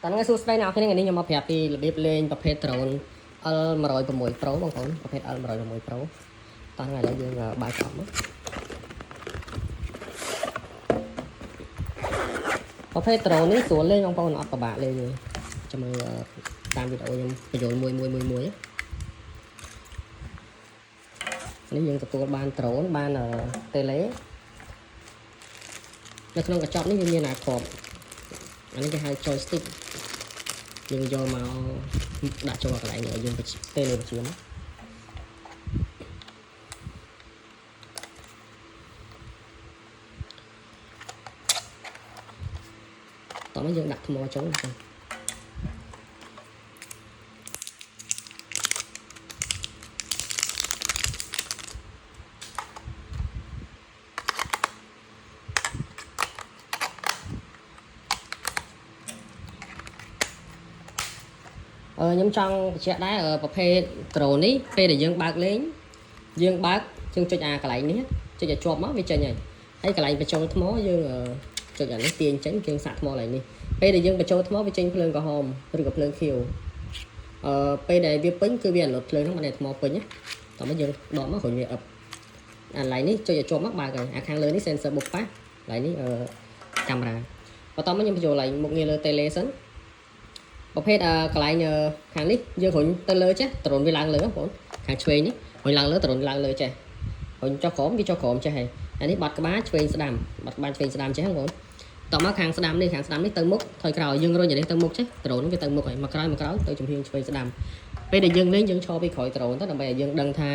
តើថ្ងៃសួស្តីអ្នកគ្នាថ្ងៃនេះខ្ញុំមកប្រាប់ពីរបៀបលេងប្រភេទ drone L106 Pro បងប្អូនប្រភេទ L106 Pro តោះថ្ងៃនេះយើងបើកអត់មកប្រភេទ drone នេះស្រួលលេងបងប្អូនអត់ពិបាកលេងទេចាំមើលតាមវីដេអូខ្ញុំបញ្ចូលមួយនេះយើងទទួលបាន drone បាន tele នៅក្នុងកញ្ចប់នេះវាមានអាគ្រាប់អានេះគេហៅ joystick យើងយកមកដាក់ចូលកន្លែងនេះឲ្យយើងទេលើបញ្ជាមកតោះមកយើងដាក់ថ្មចូលទៅខ្ញុំចង់បញ្ជាក់ដែរប្រភេទ drone នេះពេលដែលយើងបើកលេងយើងបើកយើងចុចអាកន្លែងនេះចុចឲ្យជាប់មកវាចេញហើយកន្លែងបញ្ចូលថ្មយើងចុចអានេះទាញចេញយើងសាក់ថ្មកន្លែងនេះពេលដែលយើងបញ្ចូលថ្មវាចេញភ្លើងក្រហមឬក៏ភ្លើងខៀវពេលដែលវាពេញគឺវាអនុតភ្លើងហ្នឹងមិនដែលថ្មពេញណាតោះមកយើងដកមករួចវាអឹបអាកន្លែងនេះចុចឲ្យជាប់មកបើកហើយអាខាងលើនេះ sensor បុកប៉ះកន្លែងនេះកាមេរ៉ាបន្តមកខ្ញុំបញ្ចូលកន្លែងមុខងារលើ tele សិនប្រភេទកន្លែងខាងនេះយើងរុញទៅលើចេះដ្រូនវាឡើងលើបងប្អូនខាងឆ្វេងនេះរុញឡើងលើដ្រូនឡើងលើចេះរុញចុះក្រោមវាចុះក្រោមចេះហើយអានេះបាត់ក្បាលឆ្វេងស្ដាំបាត់ក្បាលឆ្វេងស្ដាំចេះបងប្អូនតមកខាងស្ដាំនេះទៅមុខថយក្រោយយើងរុញអានេះទៅមុខចេះដ្រូនវាទៅមុខហើយមកក្រោយទៅចំហៀងឆ្វេងស្ដាំពេលដែលយើងលេងយើងឈរពីក្រោយដ្រូនទៅដើម្បីឲ្យយើងដឹងថា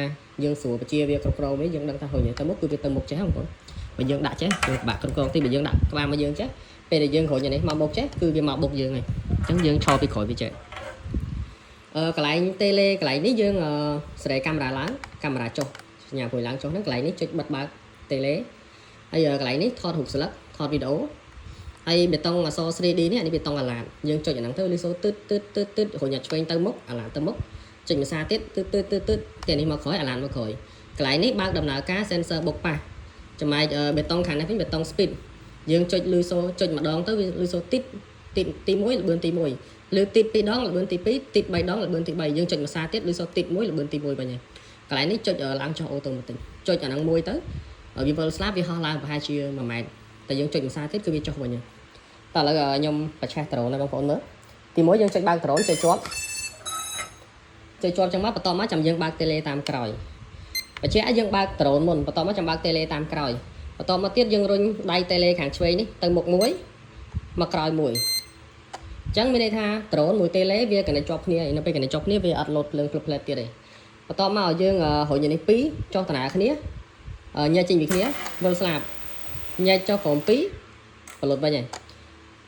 យើងស្រួលបជាវាគ្រប់គ្រងវិញយើងដឹងថារុញទៅមុខគឺវាទៅមុខចេះបងប្អូនបើយើងដាក់ចេះវាបាក់គ្រប់គ្រងទីបើយើងដាក់ក្បាលមកយើងចេះពេលដែលយើងរុញអានេះមកមុខចេះគឺវាមកបុកយើងហើយអញ្ចឹងយើងឈរពីក្រោយវាចេះកន្លែង tele កន្លែងនេះយើងសេរីកាមេរ៉ាឡើងកាមេរ៉ាចុះសញ្ញាព្រួយឡើងចុះហ្នឹងកន្លែងនេះចុចបិទបើក tele ហើយកន្លែងនេះថតរូបស្លឹកថតវីដេអូហើយបេតុងអក្សរ 3D នេះអានេះបេតុងអាឡាតយើងចុចអាហ្នឹងទៅលីសូទឺតរុញឆ្វេងទៅមុខអាឡាតទៅមុខចុចភាសាទៀតទឺតែនេះមកក្រោយអាឡាតមកក្រោយកន្លែងនេះបើកដំណើរការ sensor បុកប៉ះចំណែកបេតុងខាងនេះវិញបេតុង speed យើងចុចលឺសូចុចម្ដងទៅវាលឺសូទី1ល្បឿនទី1លើទី2ដងល្បឿនទី2ទី3ដងល្បឿនទី3យើងចុចភាសាទៀតលឺសូទី1ល្បឿនទី1បាញ់ហើយកន្លែងនេះចុចឡើងចុះអូតូម៉ាទិកចុចអាហ្នឹងមួយទៅវាវិលស្លាប់វាហោះឡើងប្រហែលជា1ម៉ែត្រតែយើងចុចភាសាទៀតគឺវាចុះវិញហើយតោះឥឡូវខ្ញុំបញ្ឆេះដ្រូនណាបងប្អូនមើលទី1យើងចុចបើកដ្រូនចុចជាប់ចឹងមកបន្តមកចាំយើងបើក tele តាមក្រោយបញ្ជាក់ឲ្យយើងបើកដ្រូនមុនបន្តមកចាំបើក tele តាមក្រោយបន្តមកទៀតយើងរុញដៃ tele ខាងឆ្វេងនេះទៅមុខមួយមកក្រោយមួយអញ្ចឹងមានន័យថាដ្រូនមួយ tele វាកណិតជាប់គ្នាហើយនៅពេលកណិតជាប់គ្នាវាអត់លោតភ្លើងផ្លេតទៀតទេបន្តមកឲ្យយើងរុញនេះ2ចុះតារាគ្នាញែកចេញពីគ្នាវិលស្លាប់ញែកចុះក្រោម2បលុតវិញហើយ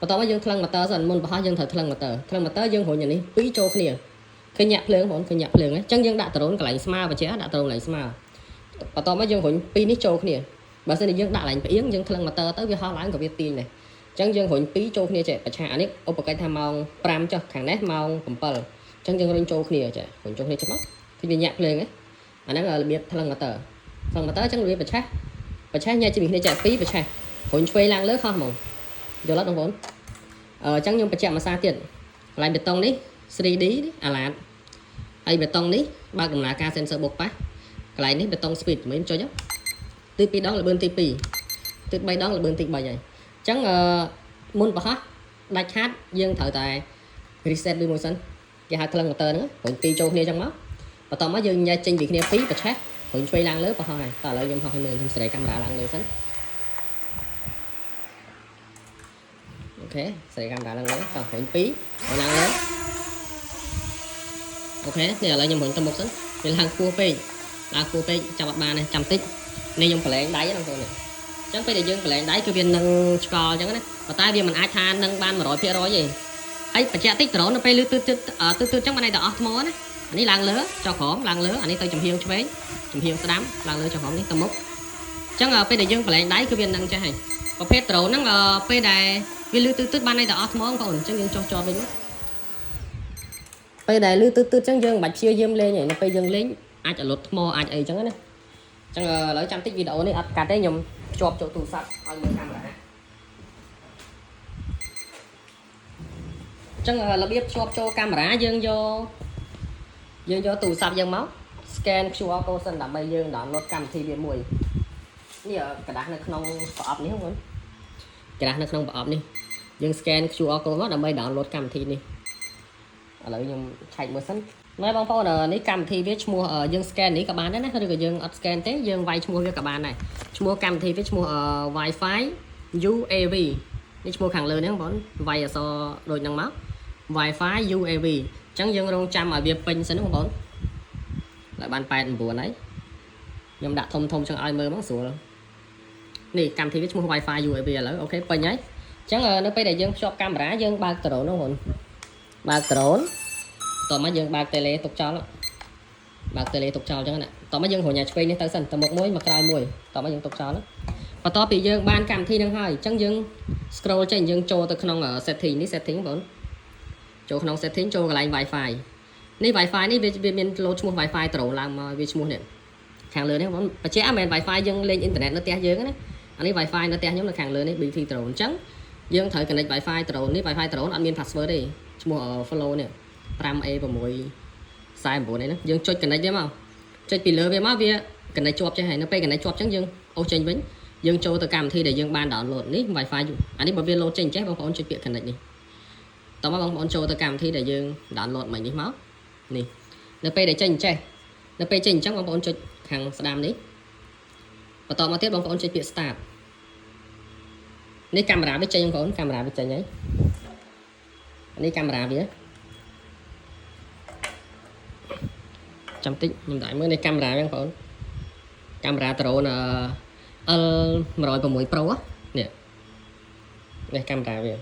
បន្តមកយើងថ្លឹងម៉ូទ័រសិនមុនបោះយើងត្រូវថ្លឹងម៉ូទ័រយើងរុញនេះ2ចូលគ្នាឃើញញាក់ភ្លើងបងឃើញញាក់ភ្លើងអញ្ចឹងយើងដាក់ដ្រូនកន្លែងស្មើបច្ចេកដាក់ដ្រូនកន្លែងស្មើបន្តមកយើងរុញ2នេះចូលគ្នាបើសិនជាយើងដាក់ឡើងផ្អៀងយើងថ្លឹងម៉ូទ័រទៅវាហោះឡើងក៏វាទាញដែរអញ្ចឹងយើងរុញ2ចូលគ្នាចេះបច្ឆានេះឧបកិច្ចថាម៉ោង5ចុះខាងនេះម៉ោង7អញ្ចឹងយើងរុញចូលគ្នាចេះរុញចូលគ្នាច្បាស់ឃើញវាញាក់ភ្លើងអាហ្នឹងរបៀបថ្លឹងម៉ូទ័រអញ្ចឹងរបៀបបច្ឆាញ៉ាំជាមួយគ្នាចេះ2បច្ឆារុញឆ្វេងឡើងលើខុសហ្មងយល់អត់បងប្អូនអញ្ចឹងខ្ញុំបញ្ជាក់មួយសារទៀតកន្លែងបេតុងនេះ 3D អាឡាតហើយបេតុងនេះបើកដំណើរការ sensor បុកប៉ះកន្លែងនេះបេតុង speed មិនចុចទិស2ដងល្បឿនទី2ទិស3ដងល្បឿនទី3ហើយអញ្ចឹងមុនបោះដាច់ខាតយើងត្រូវតែ reset វាមួយសិនគេហៅថ្លឹងម៉ូទ័រហ្នឹងរុញ2ចូលគ្នាអញ្ចឹងមកបន្តមកយើងញ៉ាំចេញពីគ្នា2បច្ឆេះរុញឆ្វេងឡើងលើបោះហើយតោះឥឡូវខ្ញុំហោះឲ្យមើលខ្ញុំសេរីកាមេរ៉ាឡើងលើសិនអូខេសេរីកាមេរ៉ាឡើងលើតោះរុញ2ឡើងលើអូខេនេះឥឡូវខ្ញុំរុញទៅមុខសិនវាឡើងខ្ពស់ពេកចាប់អត់បានទេចាំតិចនេះខ្ញុំប្រឡែងដៃហ្នឹងបងប្អូនអញ្ចឹងពេលដែលយើងប្រឡែងដៃគឺវានឹងឆ្កល់អញ្ចឹងណាប៉ុន្តែវាមិនអាចថានឹងបាន 100%ទេហើយបញ្ជាក់តិចដ្រូននៅពេលលឺទឺអញ្ចឹងមិនឯងតែអស់ថ្មណាអានេះឡើងលើចុះក្រោមឡើងលើអានេះទៅចំហៀងឆ្វេងចំហៀងស្ដាំឡើងលើចុះក្រោមនេះទៅមុខអញ្ចឹងពេលដែលយើងប្រឡែងដៃគឺវានឹងចេះហើយប្រភេទដ្រូនហ្នឹងពេលដែលវាលឺទឺបានឯងតែអស់ថ្មបងប្អូនអញ្ចឹងយើងចុះចតវិញមកពេលដែលលឺទឺអញ្ចឹងយើងមិនបាច់ព្យាយាមលេងទេនៅពេលយើងលេងអាចអលត់ថ្មអាចអីអញ្ចឹងណាអញ្ចឹងឥឡូវចាំតិចវីដេអូនេះអត់កាត់ទេខ្ញុំភ្ជាប់ចូលទូរស័ព្ទឲ្យមើលកាមេរ៉ា chẳng là biết chụp cho camera dương vô tủ sạp dương máu scan QR code sân đã bây dương đó lột cầm thì bị mùi như cái đá nó không có ập ní không cái đá nó không có ập ní dương scan QR code đã bây đó lột cầm thì đi ở lại nhưng chạy một sân mấy bông phô là ní cầm thì biết mua ở dương scan ní các bạn đấy thôi được dương scan thế dương vay mua cho các bạn này mua cầm thì biết mua ở wifi UAV ní mua hàng lớn đấy không bọn vay ở so đôi năng máu wifi UAV chẳng dương rong trăm ở việc pin sân không bọn lại bàn bàn buồn đấy nhưng đã thông trong ai mơ mắc sủa nè cầm thì biết mua wifi UAV là ok pin ấy chẳng là nó bây để dương shop camera dương ba tờ nó hồn ba tờ tao mới dương ba tele tục cho nó ba tele tục cho chẳng hạn tao mới dương hồi nhà chơi nên tao sân tao một muối mà cài mùi tao mới dương tục cho nó và tao bị dương ban cầm thi năng hai chẳng dương scroll trên dương cho tao không ở setting ní setting bốn chỗ không setting cho cái lại wifi ní wifi ní về miền lô mua wifi tàu làm về mua này hàng lớn đấy bốn và chế men wifi dương lên internet nó té dương đấy anh ấy wifi nó té nhóm là hàng lớn đấy bị thi tàu trắng dương thời cái này wifi tàu ní wifi tàu anh miền password đi mua ở follow này ram e và mùi sai bộ này nó dương chơi cái này đấy mà chơi bị lừa về má về cái này chọp chơi hay nó pe cái này chọp trắng dương ô trình với dương cho tôi cầm thi để dương ban đảo lộn nít wifi anh ấy bảo viên lô trình chết bằng con chơi việc cái này đi tao mà bằng cho tôi cầm thi để dương đảo lộn mày đi máu nè nó pe để trình chơi nó pe trình chắc bằng con chơi hàng đam đấy và tao mà tiếp bằng con chơi việc start nít camera với chơi con camera với chơi nhấy nít camera với chăm tích nhưng tại mới đây camera đang phone camera tro là rồi vào mũi pro á nè đây camera về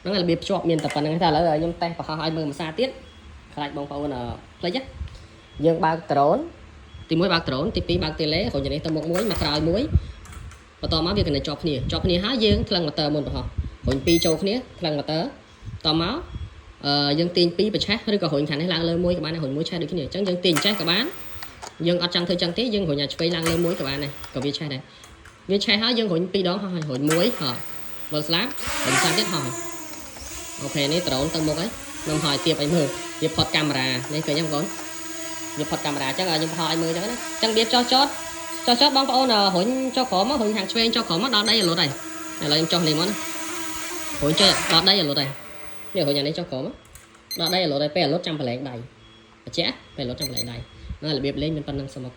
nó là biệt chọn miền tập phần người ta là nhưng tay và hai mươi mà xa tiết lại bằng phone là lấy nhất dương ba trốn thì mỗi ba trốn thì pi ba tele còn như tao một muối mà cài muối và tao máu việc này chọc nè há dương lần mà tờ một họ còn pi châu kia lần mà tớ tao máu dân tiền pi bạch chat rồi có hội thành hay lang lên muối các bạn này hội muối chat được cái này chẳng dân tiền chat các bạn dân ở trong thời trang tí dân hội nhà chơi lang lên muối các bạn này có viết chat này viết chat hết dân hội pi đó hội muối hả vâng slap mình sang tiếp hỏi ok này trộn tầng một ấy năm hỏi tiệp ấy mờ tiệp phật camera này cái nhầm con tiệp phật camera chắc là nhầm hỏi mờ chắc đấy chẳng biết cho chót bóng phao là hội cho khó mà hội hàng chơi cho khó mắt đó đây là lỗ này là em cho liền món hội chơi đó đây là lỗ này nếu hội nhà này cho khó mắt đó đây là lỗ này pe lốt trăm phải lấy đầy chết phải lốt trăm phải lấy đầy nó là biệt lên bên phần năng sơ mộc